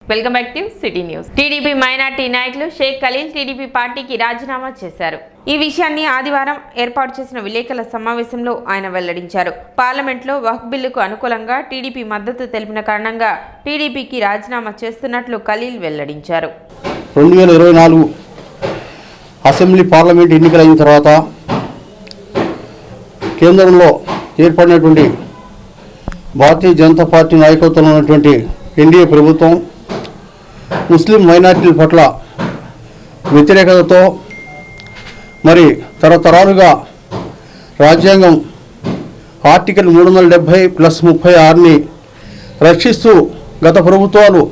Welcome back to city news. TDP minority నాయకులు Sheikh Khaleel TDP పార్టీకి రాజీనామా చేశారు. ఈ విషయాన్ని ఆదివారం ఏర్పాటు చేసిన విలేకరుల సమావేశంలో ఆయన వెల్లడించారు. పార్లమెంట్లో వక్ఫ్ బిల్లుకు అనుకూలంగా టీడీపీ మద్దతు తెలిపిన కారణంగా టీడీపీకి రాజీనామా చేస్తున్నట్లు ఖలీల్ వెల్లడించారు. 2024 అసెంబ్లీ పార్లమెంట్ ఎన్నికలైన తర్వాత కేంద్రంలో ఏర్పడినటువంటి భారతీయ జనతా పార్టీ నాయకత్వంలో ఉన్నటువంటి ఎన్డీఏ ప్రభుత్వం ముస్లిం మైనార్టీల పట్ల వ్యతిరేకతతో మరి తరతరాలుగా రాజ్యాంగం ఆర్టికల్ 370+36ని రక్షిస్తూ గత ప్రభుత్వాలు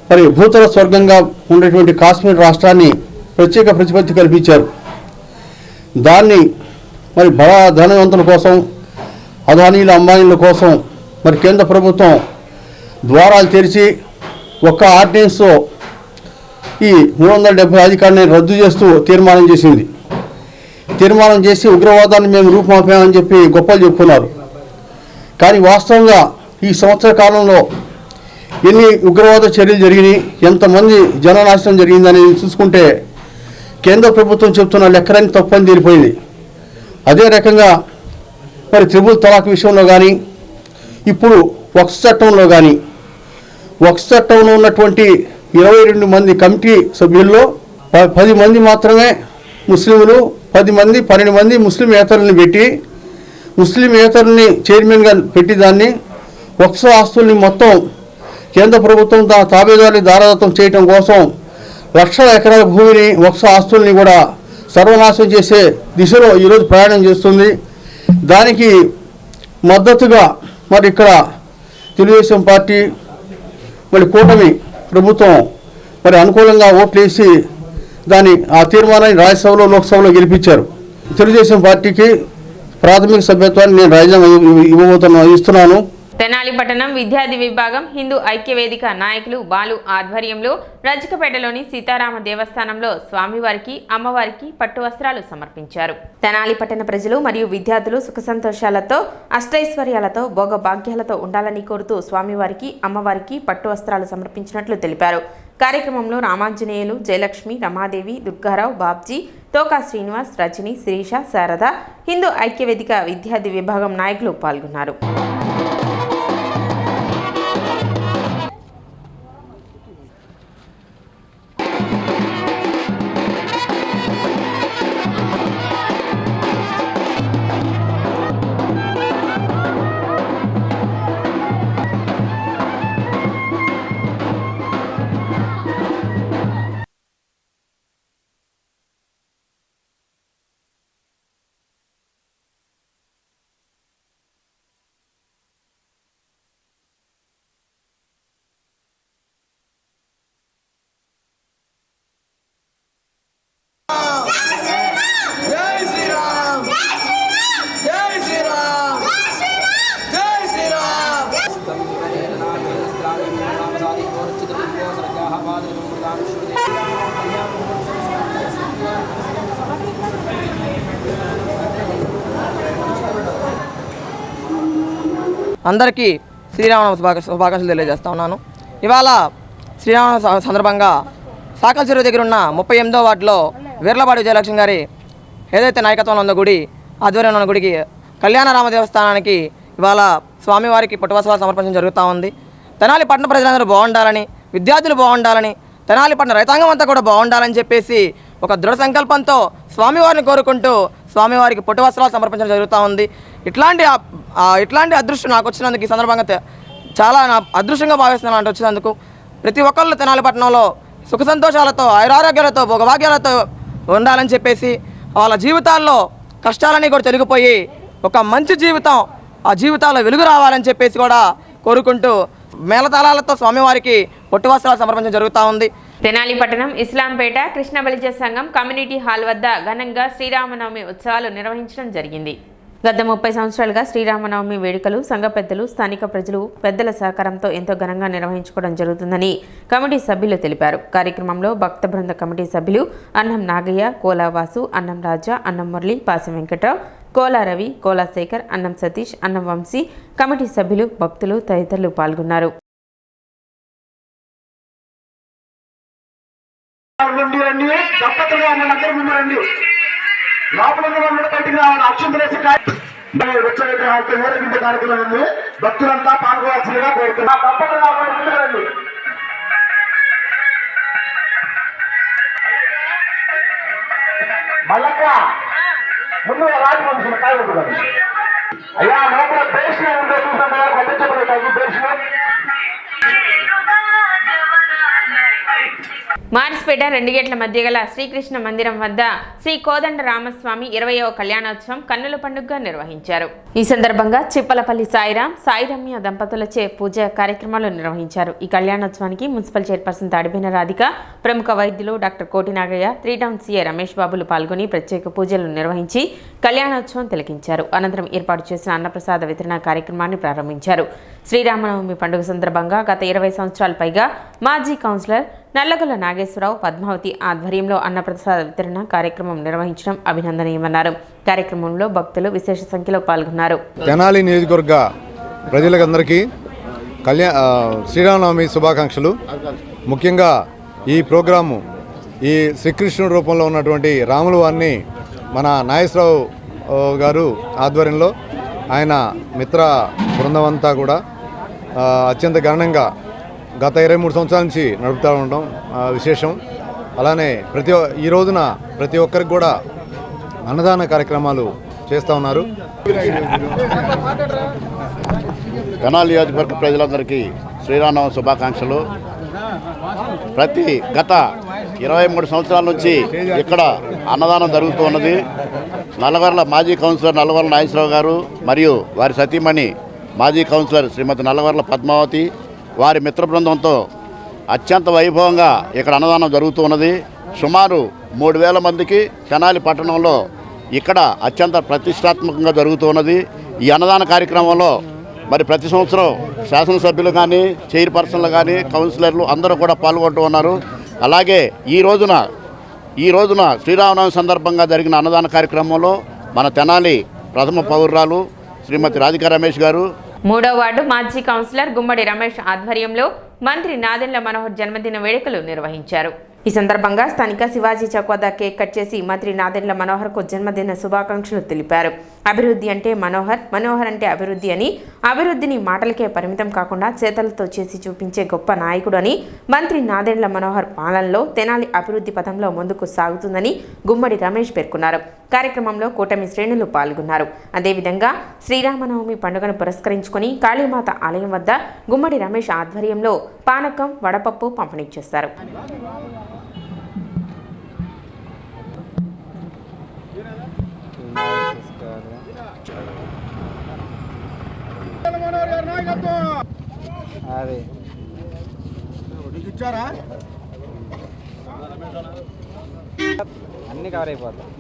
మరి భూతల స్వర్గంగా ఉండేటువంటి కాశ్మీర్ రాష్ట్రాన్ని ప్రత్యేక ప్రతిపత్తి కల్పించారు. దాన్ని మరి బడా ధనవంతుల కోసం, అదానీల అంబానీల కోసం మరి కేంద్ర ప్రభుత్వం ద్వారాలు తెరిచి ఒక్క ఆర్డినెన్స్తో ఈ 370 అధికారాన్ని రద్దు చేస్తూ తీర్మానం చేసింది. తీర్మానం చేసి ఉగ్రవాదాన్ని మేము రూపుమాపామని చెప్పి గొప్పలు చెప్పుకున్నారు. కానీ వాస్తవంగా ఈ సంవత్సర కాలంలో ఎన్ని ఉగ్రవాద చర్యలు జరిగినాయి, ఎంతమంది జననాశనం జరిగిందని చూసుకుంటే కేంద్ర ప్రభుత్వం చెప్తున్న లెక్కలని తప్పని తేలిపోయింది. అదే రకంగా మరి త్రిపుల్ తలాక్ విషయంలో కానీ, ఇప్పుడు వక్ఫ్ చట్టంలో కానీ, వక్ఫ్ చట్టంలో ఉన్నటువంటి 22 మంది కమిటీ సభ్యుల్లో 10 మంది మాత్రమే ముస్లింలు, 12 మంది ముస్లిమేతరుల్ని పెట్టి, ముస్లిమేతరుల్ని చైర్మన్గా పెట్టి దాన్ని వక్ఫ్ ఆస్తుల్ని మొత్తం కేంద్ర ప్రభుత్వం తాబేదారుని దారాదత్తం చేయడం కోసం లక్షల ఎకరాల భూమిని, వక్ఫ్ ఆస్తుల్ని కూడా సర్వనాశనం చేసే దిశలో ఈరోజు ప్రయాణం చేస్తుంది. దానికి మద్దతుగా మరి ఇక్కడ తెలుగుదేశం పార్టీ మరి కూటమి ప్రభుత్వం మరి అనుకూలంగా ఓట్లేసి ఆ తీర్మానాన్ని రాజ్యసభలో, లోక్సభలో గెలిపించారు. తెలుగుదేశం పార్టీకి ప్రాథమిక సభ్యత్వాన్ని నేను రాజీనామా ఇస్తున్నాను. తెనాలి పట్టణం విద్యార్థి విభాగం హిందూ ఐక్యవేదిక నాయకులు బాలు ఆధ్వర్యంలో రజకపేటలోని సీతారామ దేవస్థానంలో స్వామివారికి, అమ్మవారికి పట్టు వస్త్రాలు సమర్పించారు. తెనాలి పట్టణ ప్రజలు మరియు విద్యార్థులు సుఖ సంతోషాలతో, అష్టైశ్వర్యాలతో, భోగభాగ్యాలతో ఉండాలని కోరుతూ స్వామివారికి, అమ్మవారికి పట్టు వస్త్రాలు సమర్పించినట్లు తెలిపారు. కార్యక్రమంలో రామాంజనేయులు, జయలక్ష్మి, రమాదేవి, దుర్గారావు, బాబ్జీ, తోకా శ్రీనివాస్, రజని, శిరీష, శారద, హిందూ ఐక్యవేదిక విద్యార్థి విభాగం నాయకులు పాల్గొన్నారు. అందరికీ శ్రీరామ శుభాకాంక్షలు తెలియజేస్తా ఉన్నాను. ఇవాళ శ్రీరామ సందర్భంగా సాకల చెరువు దగ్గర ఉన్న 38వ వార్డులో వీర్లపాటి విజయలక్ష్మి గారి ఏదైతే నాయకత్వంలో ఉందో గుడి ఆధ్వర్యంలో ఉన్న గుడికి కళ్యాణరామ దేవస్థానానికి ఇవాళ స్వామివారికి పట్టువస్త్రాలు సమర్పించడం జరుగుతూ ఉంది. తెనాలి పట్టణ ప్రజలందరూ బాగుండాలని, విద్యార్థులు బాగుండాలని, తెనాలి పట్టణ రైతాంగం అంతా కూడా బాగుండాలని చెప్పేసి ఒక దృఢ సంకల్పంతో స్వామివారిని కోరుకుంటూ స్వామివారికి పట్టు వస్త్రాలు సమర్పించడం జరుగుతూ ఉంది. ఇట్లాంటి అదృష్టం నాకు వచ్చినందుకు ఈ సందర్భంగా చాలా నా అదృష్టంగా భావిస్తున్నాను. అంటే వచ్చినందుకు ప్రతి ఒక్కళ్ళు తెనాలి పట్టణంలో సుఖ సంతోషాలతో, ఆయురారోగ్యాలతో, భోగభాగ్యాలతో ఉండాలని చెప్పేసి వాళ్ళ జీవితాల్లో కష్టాలన్నీ కూడా తొలగిపోయి ఒక మంచి జీవితం, ఆ జీవితాల్లో వెలుగు రావాలని చెప్పేసి కూడా కోరుకుంటూ మేళతాళాలతో స్వామివారికి పట్టు వస్త్రాలు సమర్పించడం జరుగుతూ ఉంది. తెనాలి పట్టణం ఇస్లాంపేట కృష్ణ బలిజ సంఘం కమ్యూనిటీ హాల్ వద్ద ఘనంగా శ్రీరామనవమి ఉత్సవాలు నిర్వహించడం జరిగింది. గత 30 సంవత్సరాలుగా శ్రీరామనవమి వేడుకలు సంఘ పెద్దలు, స్థానిక ప్రజలు, పెద్దల సహకారంతో ఎంతో ఘనంగా నిర్వహించుకోవడం జరుగుతుందని కమిటీ సభ్యులు తెలిపారు. కార్యక్రమంలో భక్త బృంద కమిటీ సభ్యులు అన్నం నాగయ్య, కోలా వాసు, అన్నం రాజా, అన్నం మురళి, పాసి వెంకట్రావు, కోలా రవి, కోలా శేఖర్, అన్నం సతీష్, అన్నం వంశీ, కమిటీ సభ్యులు, భక్తులు తదితరులు పాల్గొన్నారు. నుండి రండి, దంపతులుగా మనందరూ ముందు రండి. లోపల ఉన్న వాళ్ళు బయటికి రావాలి. అక్షంతలేసి వచ్చే విగ్రహాలతో ఊరేగింపు కార్యక్రమం ఉంది. భక్తులంతా పాల్గొవాల్సిందిగా కోరుతున్నారు. దంపతులుగా ముందు రండి. మల్లక్క ముందు రాజు మనుషులు కాయకూడదు. అయ్యా లోపల బేస్లో ఉండే చూసామా, పంపించబడతాయి బేస్లో. మార్స్పేట 2 గేట్ల మధ్య గల శ్రీకృష్ణ మందిరం వద్ద శ్రీ కోదండ రామస్వామి 20వ కళ్యాణోత్సవం కన్నుల పండుగగా నిర్వహించారు. ఈ సందర్భంగా చిప్పలపల్లి సాయిరమ్య దంపతులచే పూజ కార్యక్రమాలు నిర్వహించారు. ఈ కళ్యాణోత్సవానికి మున్సిపల్ చైర్పర్సన్ తాడిపోయిన రాధిక, ప్రముఖ వైద్యులు డాక్టర్ కోటి నాగయ్య, 3 టౌన్ సీఐ రమేష్ బాబులు పాల్గొని ప్రత్యేక పూజలు నిర్వహించి కళ్యాణోత్సవం తిలకించారు. అనంతరం ఏర్పాటు చేసిన అన్నప్రసాద వితరణ కార్యక్రమాన్ని ప్రారంభించారు. శ్రీరామనవమి పండుగ సందర్భంగా గత 20 సంవత్సరాల పైగా మాజీ కౌన్సిలర్ నల్లగొల్ల నాగేశ్వరరావు, పద్మావతి ఆధ్వర్యంలో అన్నప్రసాద వితరణ కార్యక్రమం నిర్వహించడం అభినందనీయమన్నారు. కార్యక్రమంలో భక్తులు విశేష సంఖ్యలో పాల్గొన్నారు. తెనాలి నియోజకవర్గ ప్రజలందరికీ శ్రీరామనవమి శుభాకాంక్షలు. ముఖ్యంగా ఈ ప్రోగ్రాము ఈ శ్రీకృష్ణుడి రూపంలో ఉన్నటువంటి రాముల వారిని మన నాగేశ్వరరావు గారు ఆధ్వర్యంలో ఆయన మిత్ర బృందం అంతా కూడా అత్యంత ఘనంగా గత 23 సంవత్సరాల నుంచి నడుపుతూ ఉండడం విశేషం. అలానే ఈ రోజున ప్రతి ఒక్కరికి కూడా అన్నదాన కార్యక్రమాలు చేస్తూ ఉన్నారు. తెనాలి నియోజకవర్గ ప్రజలందరికీ శ్రీరామనవమి శుభాకాంక్షలు. గత 23 సంవత్సరాల నుంచి ఇక్కడ అన్నదానం జరుగుతూ ఉన్నది. నల్లగొర్ల మాజీ కౌన్సిలర్ నల్లగొర్ల నాగేశ్వరరావు గారు మరియు వారి సతీమణి మాజీ కౌన్సిలర్ శ్రీమతి నల్లగొర్ల పద్మావతి వారి మిత్ర బృందంతో అత్యంత వైభవంగా ఇక్కడ అన్నదానం జరుగుతూ ఉన్నది. సుమారు 3000 మందికి తెనాలి పట్టణంలో ఇక్కడ అత్యంత ప్రతిష్టాత్మకంగా జరుగుతూ ఉన్నది. ఈ అన్నదాన కార్యక్రమంలో మరి ప్రతి సంవత్సరం శాసనసభ్యులు కానీ, చైర్పర్సన్లు కానీ, కౌన్సిలర్లు అందరూ కూడా పాల్గొంటూ ఉన్నారు. అలాగే ఈ రోజున శ్రీరామనవమి సందర్భంగా జరిగిన అన్నదాన కార్యక్రమంలో మన తెనాలి ప్రథమ పౌరురాలు శ్రీమతి రాధికా రమేష్ గారు, 3వ వార్డు మాజీ కౌన్సిలర్ గుమ్మడి రమేష్ ఆధ్వర్యంలో మంత్రి నాదెండ్ల మనోహర్ జన్మదిన వేడుకలు నిర్వహించారు. ఈ సందర్భంగా స్థానిక శివాజీ చౌక్ వద్ద కేక్ కట్ చేసి మంత్రి నాదెండ్ల మనోహర్కు జన్మదిన శుభాకాంక్షలు తెలిపారు. అభివృద్ధి అంటే మనోహర్ అంటే అభివృద్ధి అని, అభివృద్ధిని మాటలకే పరిమితం కాకుండా చేతలతో చేసి చూపించే గొప్ప నాయకుడు అని, మంత్రి నాదెండ్ల మనోహర్ పాలనలో తెనాలి అభివృద్ధి పథంలో ముందుకు సాగుతుందని గుమ్మడి రమేష్ పేర్కొన్నారు. కార్యక్రమంలో కూటమి శ్రేణులు పాల్గొన్నారు. అదేవిధంగా శ్రీరామనవమి పండుగను పురస్కరించుకొని కాళీమాత ఆలయం వద్ద గుమ్మడి రమేష్ ఆధ్వర్యంలో పానకం, వడపప్పు పంపిణీ చేశారు. అన్ని కవర్ అయిపోతాయి.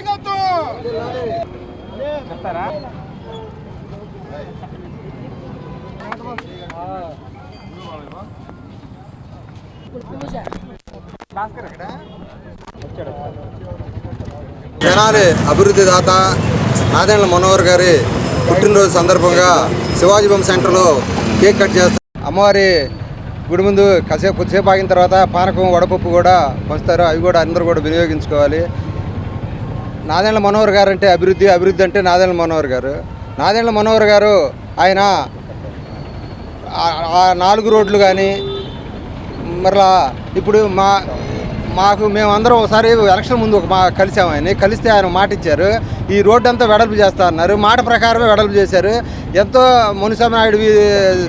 పెట్టు చెప్తారా? తెనాలి అభివృద్ధి దాత నాదెండ్ల మనోహర్ గారి పుట్టినరోజు సందర్భంగా శివాజీ బొమ్మ సెంటర్లో కేక్ కట్ చేస్తారు. అమ్మవారి గుడి ముందు కొద్దిసేపు ఆగిన తర్వాత పానకం, వడపప్పు కూడా పంచుతారు. అవి కూడా అందరూ కూడా వినియోగించుకోవాలి. నాదెండ్ల మనోహర్ గారు అంటే అభివృద్ధి అంటే నాదెండ్ల మనోహర్ గారు. నాదెండ్ల మనోహర్ గారు ఆయన 4 రోడ్లు కానీ మరలా ఇప్పుడు మేమందరం ఒకసారి ఎలక్షన్ ముందు కలిసాము. ఆయన కలిస్తే ఆయన మాట ఇచ్చారు, ఈ రోడ్డు అంతా వెడల్పు చేస్తా అన్నారు. మాట ప్రకారమే వెడల్పు చేశారు. ఎంతో మునిస్వామినాయుడు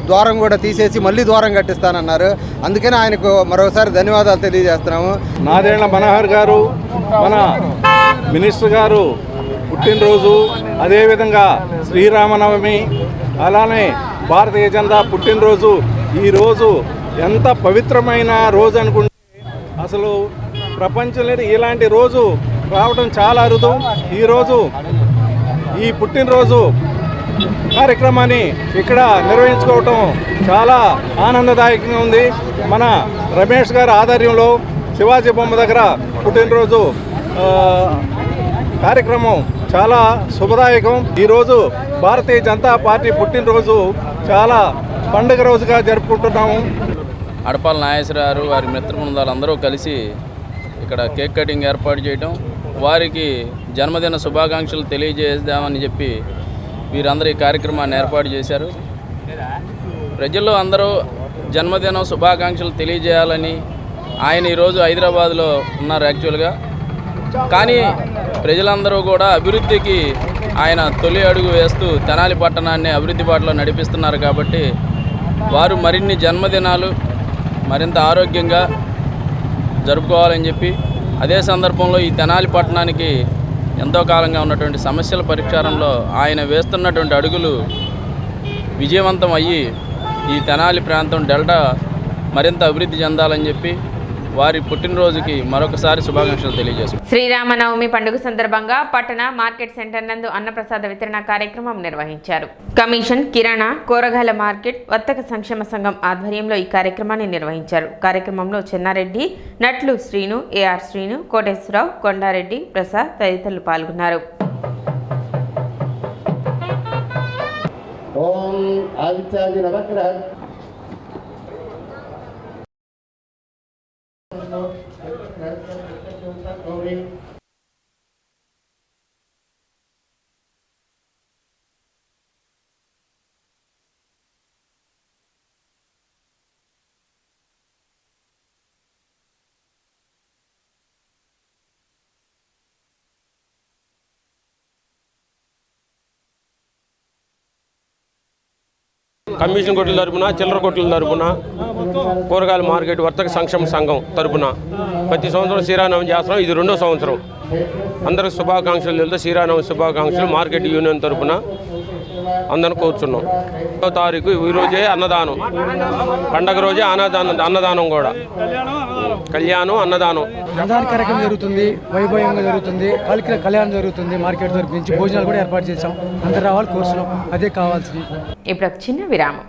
ద్వారం కూడా తీసేసి మళ్ళీ ద్వారం కట్టిస్తానన్నారు. అందుకని ఆయనకు మరోసారి ధన్యవాదాలు తెలియజేస్తున్నాము. నాదెండ్ల మనోహర్ గారు మన మినిస్టర్ గారు పుట్టినరోజు, అదేవిధంగా శ్రీరామనవమి, అలానే భారతీయ జనతా పుట్టినరోజు. ఈరోజు ఎంత పవిత్రమైన రోజు అనుకుంటే అసలు ప్రపంచంలో ఇలాంటి రోజు రావడం చాలా అరుదు. ఈరోజు ఈ పుట్టినరోజు కార్యక్రమాన్ని ఇక్కడ నిర్వహించుకోవటం చాలా ఆనందదాయకంగా ఉంది. మన రమేష్ గారి ఆధ్వర్యంలో శివాజీ బొమ్మ దగ్గర పుట్టినరోజు కార్యక్రమం చాలా శుభదాయకం. ఈరోజు భారతీయ జనతా పార్టీ పుట్టినరోజు చాలా పండుగ రోజుగా జరుపుకుంటున్నాము. అడపాల నాగేశ్వర గారు వారి మిత్ర బృందాలు అందరూ కలిసి ఇక్కడ కేక్ కటింగ్ ఏర్పాటు చేయడం, వారికి జన్మదిన శుభాకాంక్షలు తెలియజేద్దామని చెప్పి వీరందరూ ఈ కార్యక్రమాన్ని ఏర్పాటు చేశారు. ప్రజల్లో అందరూ జన్మదిన శుభాకాంక్షలు తెలియజేయాలని ఆయన ఈరోజు హైదరాబాద్లో ఉన్నారు యాక్చువల్గా. కానీ ప్రజలందరూ కూడా అభివృద్ధికి ఆయన తొలి అడుగు వేస్తూ తెనాలి పట్టణాన్ని అభివృద్ధి బాటలో నడిపిస్తున్నారు. కాబట్టి వారు మరిన్ని జన్మదినాలు మరింత ఆరోగ్యంగా జరుపుకోవాలని చెప్పి, అదే సందర్భంలో ఈ తెనాలి పట్టణానికి ఎంతో కాలంగా ఉన్నటువంటి సమస్యల పరిష్కారంలో ఆయన వేస్తున్నటువంటి అడుగులు విజయవంతం అయ్యి ఈ తెనాలి ప్రాంతం డెల్టా మరింత అభివృద్ధి చెందాలని చెప్పి వారి పుట్టినరోజుకి మరొకసారి శుభాకాంక్షలు తెలియజేస్తున్నాం. శ్రీరామనవమి పండుగ సందర్భంగా పట్టణ మార్కెట్ సెంటర్ నందు అన్నప్రసాద వితరణ కార్యక్రమం నిర్వహించారు. కమిషన్, కిరాణా, కూరగాయల మార్కెట్, వర్తక సంక్షేమ సంఘం ఆధ్వర్యంలో ఈ కార్యక్రమాన్ని నిర్వహించారు. కార్యక్రమంలో చెన్నారెడ్డి, నట్లు శ్రీను, ఏఆర్ శ్రీను, కోటేశ్వరరావు, కొండారెడ్డి, ప్రసాద్ తదితరులు పాల్గొన్నారు. కమిషన్ కొట్ల తరపున, చిల్లర కొట్ల తరపున, కూరగాయల మార్కెట్ వర్తక సంక్షేమ సంఘం తరపున ప్రతి సంవత్సరం శ్రీరామనవమి చేస్తున్నాం. ఇది 2వ సంవత్సరం. అందరికి శుభాకాంక్షలు తెలుసు. శ్రీరామనవమి శుభాకాంక్షలు మార్కెట్ యూనియన్ తరపున అందరిని కూర్చున్నాం. 1వ తారీఖు ఈరోజే అన్నదానం, పండగ రోజే అన్నదానం కూడా, కళ్యాణం అన్నదానం కార్యక్రమం జరుగుతుంది. వైభవంగా జరుగుతుంది. కళ్యాణం జరుగుతుంది. మార్కెట్ తరపు నుంచి భోజనాలు కూడా ఏర్పాటు చేశాం. అందరు రావాలి, కూర్చున్నాం. అదే కావాల్సింది. ఇప్పుడు చిన్న విరామం.